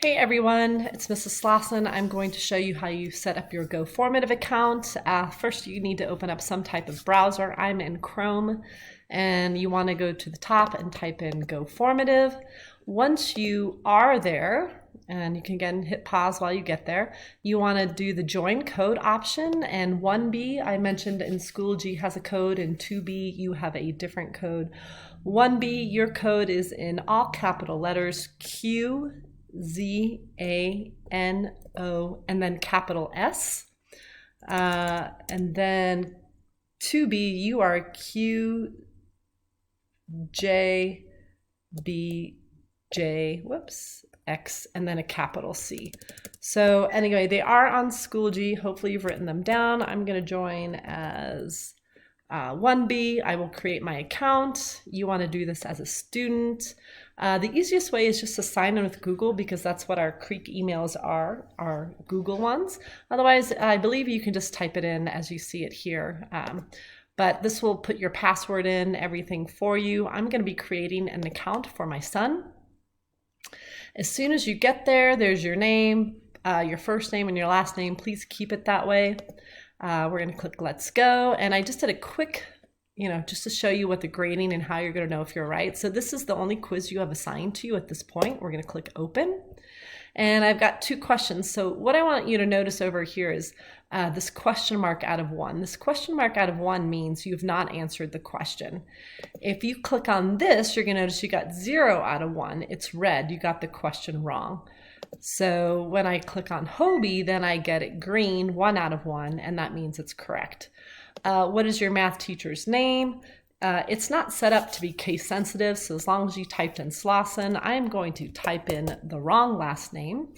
Hey everyone, it's Mrs. Slauson. I'm going to show you how you set up your GoFormative account. First, you need to open up some type of browser. I'm in Chrome, and you want to go to the top and type in GoFormative. Once you are there, and you can again hit pause while you get there, you want to do the join code option, and 1B, I mentioned in Schoology has a code, and 2B, you have a different code. 1B, your code is in all capital letters, QZANO, and then capital S. And then 2B, you are QJBJ, X, and then a capital C. So anyway, they are on Schoology. Hopefully you've written them down. I'm going to join as 1B. I will create my account. You want to do this as a student. The easiest way is just to sign in with Google, because that's what our Creek emails are, our Google ones. Otherwise, I believe you can just type it in as you see it here. But this will put your password in, everything for you. I'm going to be creating an account for my son. As soon as you get there, there's your name, your first name and your last name. Please keep it that way. We're going to click Let's Go. And I just did a quick, just to show you what the grading and how you're going to know if you're right. So this is the only quiz you have assigned to you at this point. We're going to click Open. And I've got 2 questions. So what I want you to notice over here is this question mark out of 1. This question mark out of 1 means you've not answered the question. If you click on this, you're going to notice you got 0 out of 1. It's red. You got the question wrong. So when I click on Hobie, then I get it green, 1 out of 1, and that means it's correct. What is your math teacher's name? It's not set up to be case sensitive, so as long as you typed in Slauson, I am going to type in the wrong last name.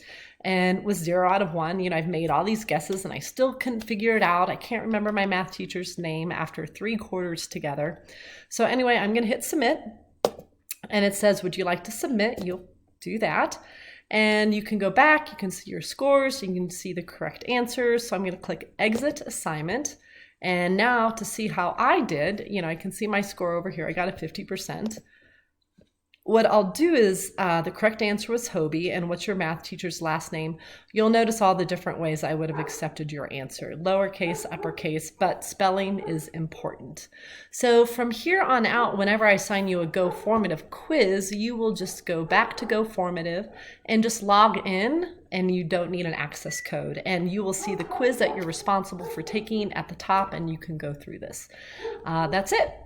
And with 0 out of 1, I've made all these guesses and I still couldn't figure it out. I can't remember my math teacher's name after 3 quarters together. So anyway, I'm going to hit submit, and it says, would you like to submit? You'll do that. And you can go back, you can see your scores, you can see the correct answers. So I'm going to click exit assignment. And now to see how I did, I can see my score over here. I got a 50%. What I'll do is, the correct answer was Hobie, and what's your math teacher's last name? You'll notice all the different ways I would have accepted your answer. Lowercase, uppercase, but spelling is important. So from here on out, whenever I assign you a GoFormative quiz, you will just go back to GoFormative and just log in, and you don't need an access code. And you will see the quiz that you're responsible for taking at the top, and you can go through this. That's it.